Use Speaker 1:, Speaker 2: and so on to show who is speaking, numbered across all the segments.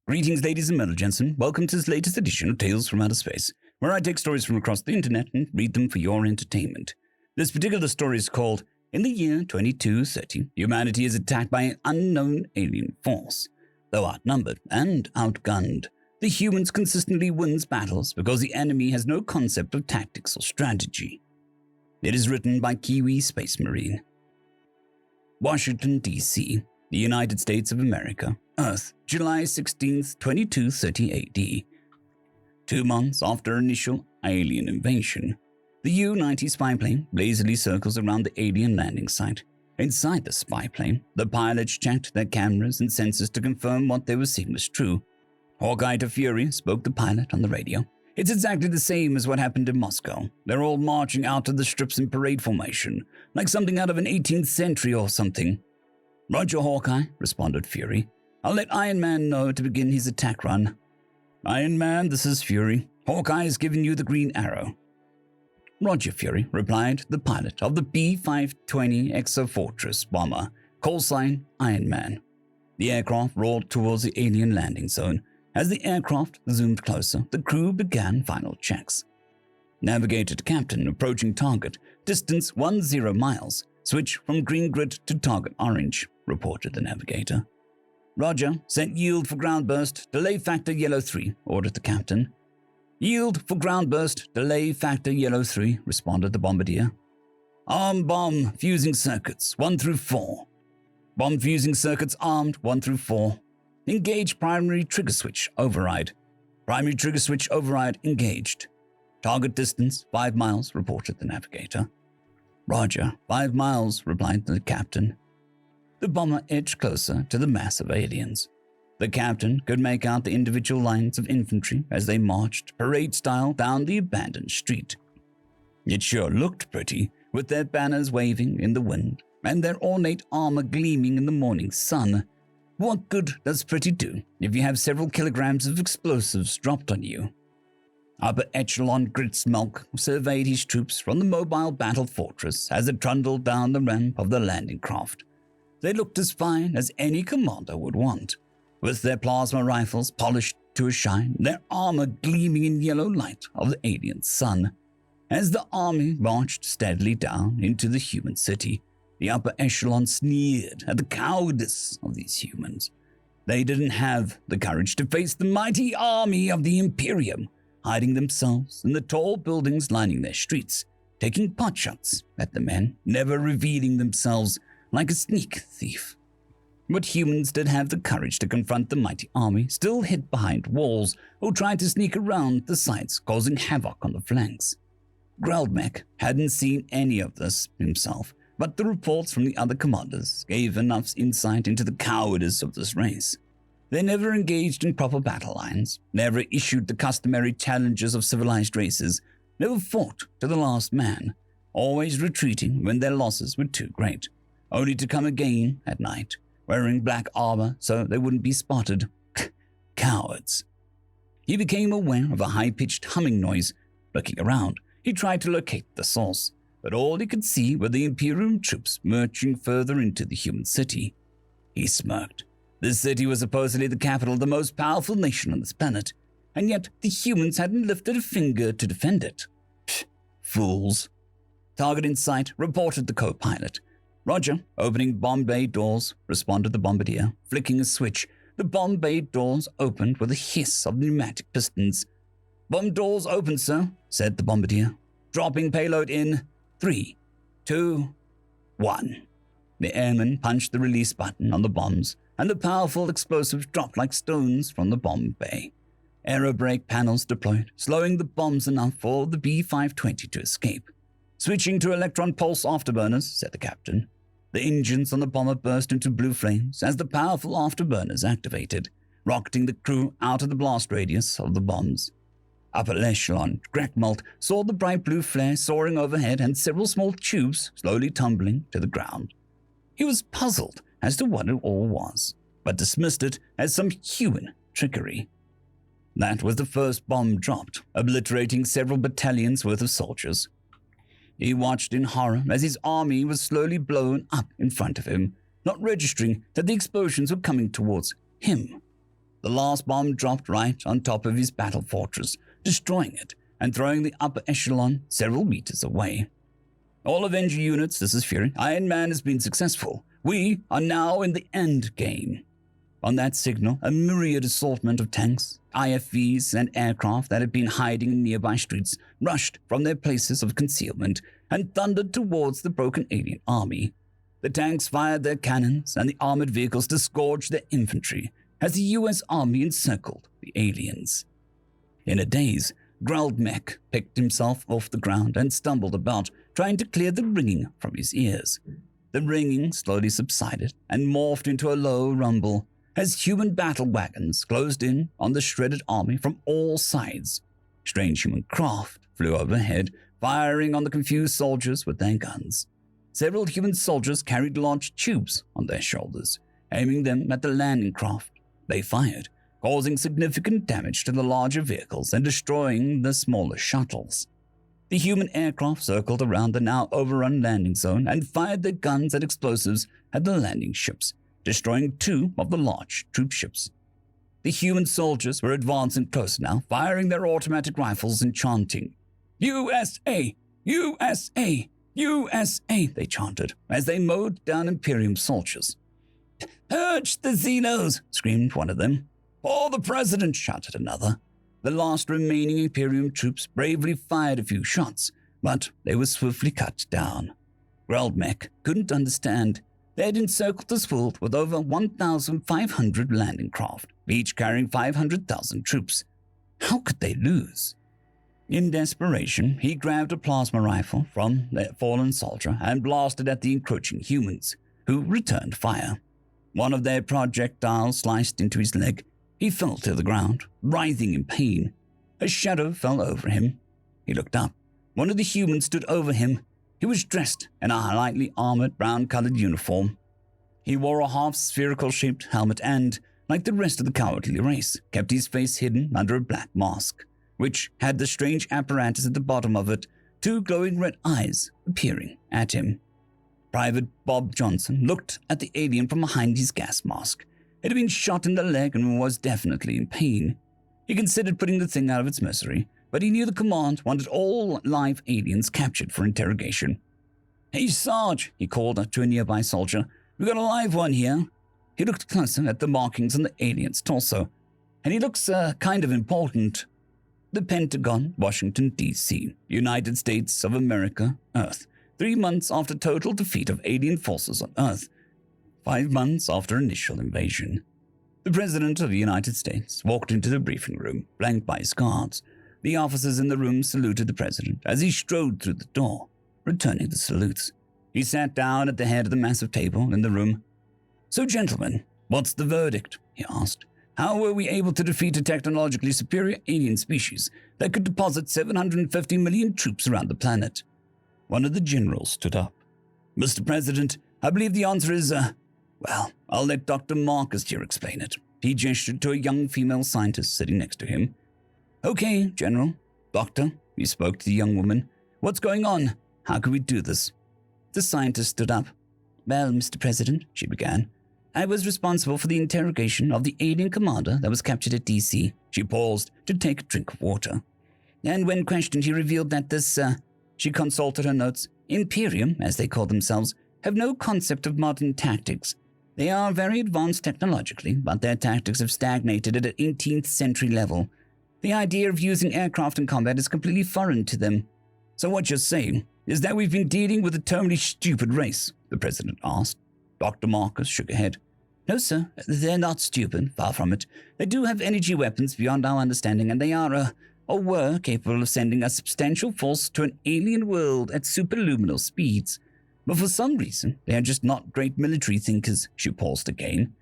Speaker 1: Greetings, ladies and gentlemen. Welcome to this latest edition of Tales from Outer Space, where I take stories from across the internet and read them for your entertainment. This particular story is called, In the Year 2230, Humanity is attacked by an unknown alien force. Though outnumbered and outgunned, the humans consistently wins battles because the enemy has no concept of tactics or strategy. It is written by kiwispacemarine. Washington, D.C., the United States of America, Earth, July 16, 2230 AD. 2 months after initial alien invasion, the U-90 spy plane lazily circles around the alien landing site. Inside the spy plane, the pilots checked their cameras and sensors to confirm what they were seeing was true. Hawkeye to Fury spoke the pilot on the radio. It's exactly the same as what happened in Moscow. They're all marching out to the strips in parade formation, like something out of an 18th century or something. Roger, Hawkeye, responded Fury. I'll let Iron Man know to begin his attack run. Iron Man, this is Fury. Hawkeye has given you the green arrow. Roger, Fury, replied the pilot of the B-520 Exofortress bomber, call sign Iron Man. The aircraft roared towards the alien landing zone. As the aircraft zoomed closer, the crew began final checks. Navigator to captain, approaching target, distance 10 miles. Switch from green grid to target orange, reported the navigator. Roger, set yield for ground burst, delay factor yellow 3, ordered the captain. Yield for ground burst, delay factor yellow 3, responded the bombardier. Arm bomb fusing circuits 1 through 4. Bomb fusing circuits armed 1 through 4. Engage primary trigger switch override. Primary trigger switch override engaged. Target distance 5 miles, reported the navigator. Roger, 5 miles, replied the captain. The bomber edged closer to the mass of aliens. The captain could make out the individual lines of infantry as they marched parade-style down the abandoned street. It sure looked pretty, with their banners waving in the wind and their ornate armor gleaming in the morning sun. What good does pretty do if you have several kilograms of explosives dropped on you? Upper Echelon Gritsmelk surveyed his troops from the mobile battle fortress as it trundled down the ramp of the landing craft. They looked as fine as any commander would want, with their plasma rifles polished to a shine, their armor gleaming in yellow light of the alien sun. As the army marched steadily down into the human city, the upper echelon sneered at the cowardice of these humans. They didn't have the courage to face the mighty army of the Imperium, hiding themselves in the tall buildings lining their streets, taking potshots at the men, never revealing themselves like a sneak thief. But humans did have the courage to confront the mighty army, still hid behind walls, who tried to sneak around the sides, causing havoc on the flanks. Graldmech hadn't seen any of this himself, but the reports from the other commanders gave enough insight into the cowardice of this race. They never engaged in proper battle lines, never issued the customary challenges of civilized races, never fought to the last man, always retreating when their losses were too great, only to come again at night, wearing black armor so they wouldn't be spotted. Cowards. He became aware of a high-pitched humming noise. Looking around, he tried to locate the source, but all he could see were the Imperium troops marching further into the human city. He smirked. This city was supposedly the capital of the most powerful nation on this planet, and yet the humans hadn't lifted a finger to defend it. Pfft, fools. Target in sight, reported the co-pilot. Roger, opening bomb bay doors, responded the bombardier. Flicking a switch, the bomb bay doors opened with a hiss of pneumatic pistons. Bomb doors open, sir, said the bombardier. Dropping payload in 3, 2, 1. The airman punched the release button on the bombs, and the powerful explosives dropped like stones from the bomb bay. Aerobrake panels deployed, slowing the bombs enough for the B-520 to escape. Switching to electron pulse afterburners, said the captain. The engines on the bomber burst into blue flames as the powerful afterburners activated, rocketing the crew out of the blast radius of the bombs. Upper echelon Grakmalt saw the bright blue flare soaring overhead and several small tubes slowly tumbling to the ground. He was puzzled as to what it all was, but dismissed it as some human trickery. That was the first bomb dropped, obliterating several battalions worth of soldiers. He watched in horror as his army was slowly blown up in front of him, not registering that the explosions were coming towards him. The last bomb dropped right on top of his battle fortress, destroying it and throwing the upper echelon several meters away. All Avenger units, this is Fury. Iron Man has been successful. We are now in the end game. On that signal, a myriad assortment of tanks, IFVs, and aircraft that had been hiding in nearby streets rushed from their places of concealment and thundered towards the broken alien army. The tanks fired their cannons, and the armored vehicles disgorged their infantry as the U.S. Army encircled the aliens. In a daze, Mech picked himself off the ground and stumbled about, trying to clear the ringing from his ears. The ringing slowly subsided and morphed into a low rumble as human battle wagons closed in on the shredded army from all sides. Strange human craft flew overhead, firing on the confused soldiers with their guns. Several human soldiers carried large tubes on their shoulders, aiming them at the landing craft. They fired, causing significant damage to the larger vehicles and destroying the smaller shuttles. The human aircraft circled around the now overrun landing zone and fired their guns and explosives at the landing ships, destroying 2 of the large troop ships. The human soldiers were advancing closer now, firing their automatic rifles and chanting, "USA! USA! USA!" they chanted as they mowed down Imperium soldiers. "Purge the Xenos!" screamed one of them. "For the president!" shouted another. The last remaining Imperium troops bravely fired a few shots, but they were swiftly cut down. Mech couldn't understand. They had encircled this world with over 1,500 landing craft, each carrying 500,000 troops. How could they lose? In desperation, he grabbed a plasma rifle from the fallen soldier and blasted at the encroaching humans, who returned fire. One of their projectiles sliced into his leg. He fell to the ground, writhing in pain. A shadow fell over him. He looked up. One of the humans stood over him. He was dressed in a lightly armored brown-colored uniform. He wore a half-spherical-shaped helmet and, like the rest of the cowardly race, kept his face hidden under a black mask, which had the strange apparatus at the bottom of it, 2 glowing red eyes appearing at him. Private Bob Johnson looked at the alien from behind his gas mask. It had been shot in the leg and was definitely in pain. He considered putting the thing out of its misery, but he knew the command wanted all live aliens captured for interrogation. "Hey, Sarge," he called to a nearby soldier. "We got a live one here." He looked closer at the markings on the alien's torso. "And he looks kind of important." The Pentagon, Washington, D.C., United States of America, Earth. 3 months after total defeat of alien forces on Earth. 5 months after initial invasion. The President of the United States walked into the briefing room, flanked by his guards. The officers in the room saluted the President as he strode through the door, returning the salutes. He sat down at the head of the massive table in the room. "So, gentlemen, what's the verdict?" he asked. "How were we able to defeat a technologically superior alien species that could deposit 750 million troops around the planet?" One of the generals stood up. "Mr. President, I believe the answer is, well, I'll let Dr. Marcus here explain it." He gestured to a young female scientist sitting next to him. "Okay, General. Doctor," he spoke to the young woman. "What's going on? How can we do this?" The scientist stood up. "Well, Mr. President," she began, "I was responsible for the interrogation of the alien commander that was captured at D.C. She paused to take a drink of water. "And when questioned, he revealed that this, she consulted her notes, Imperium, as they call themselves, have no concept of modern tactics. They are very advanced technologically, but their tactics have stagnated at an 18th century level. The idea of using aircraft in combat is completely foreign to them." "So what you're saying is that we've been dealing with a terminally stupid race?" the President asked. Dr. Marcus shook her head. "No, sir, they're not stupid, far from it. They do have energy weapons beyond our understanding, and they are, or were, capable of sending a substantial force to an alien world at superluminal speeds. But for some reason, they are just not great military thinkers." She paused again.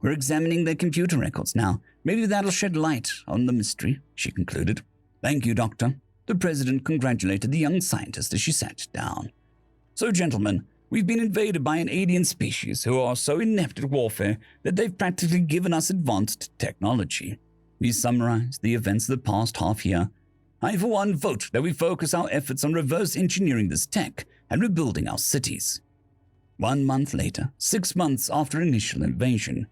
Speaker 1: "We're examining their computer records now. Maybe that'll shed light on the mystery," she concluded. "Thank you, Doctor." The President congratulated the young scientist as she sat down. "So, gentlemen, we've been invaded by an alien species who are so inept at warfare that they've practically given us advanced technology." He summarized the events of the past half year. "I, for one, vote that we focus our efforts on reverse engineering this tech and rebuilding our cities." 1 month later, 6 months after initial invasion,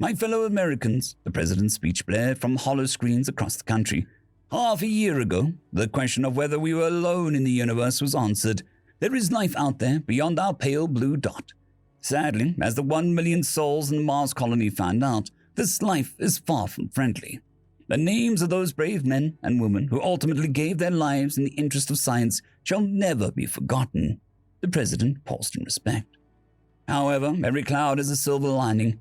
Speaker 1: My fellow Americans, the president's speech blared from hollow screens across the country. Half a year ago, the question of whether we were alone in the universe was answered. There is life out there beyond our pale blue dot. Sadly, as the 1 million souls in the Mars colony found out, this life is far from friendly. The names of those brave men and women who ultimately gave their lives in the interest of science shall never be forgotten. The president paused in respect. However, every cloud has a silver lining.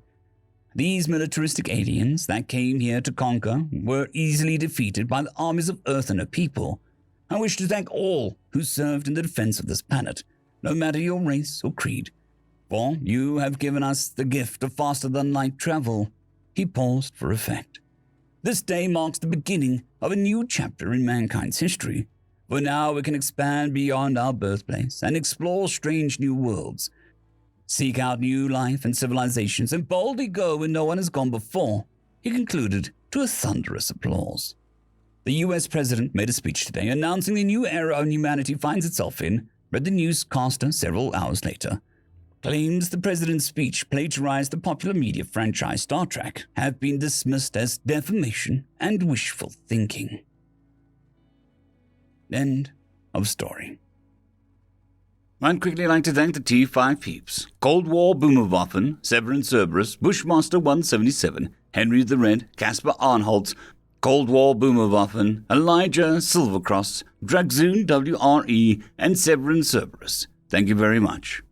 Speaker 1: These militaristic aliens that came here to conquer were easily defeated by the armies of Earth and her people. I wish to thank all who served in the defense of this planet, no matter your race or creed. For you have given us the gift of faster-than-light travel. He paused for effect. This day marks the beginning of a new chapter in mankind's history. For now we can expand beyond our birthplace and explore strange new worlds. Seek out new life and civilizations and boldly go where no one has gone before, he concluded to a thunderous applause. The U.S. president made a speech today announcing the new era humanity finds itself in, read the newscaster several hours later. Claims the president's speech plagiarized the popular media franchise Star Trek have been dismissed as defamation and wishful thinking. End of story. I'd quickly like to thank the T5 peeps: Cold War Boomerwaffen, Severin Cerberus, Bushmaster 177, Henry the Red, Caspar Arnholtz, Cold War Boomerwaffen, Elijah Silvercross, Dragzoon WRE, and Severin Cerberus. Thank you very much.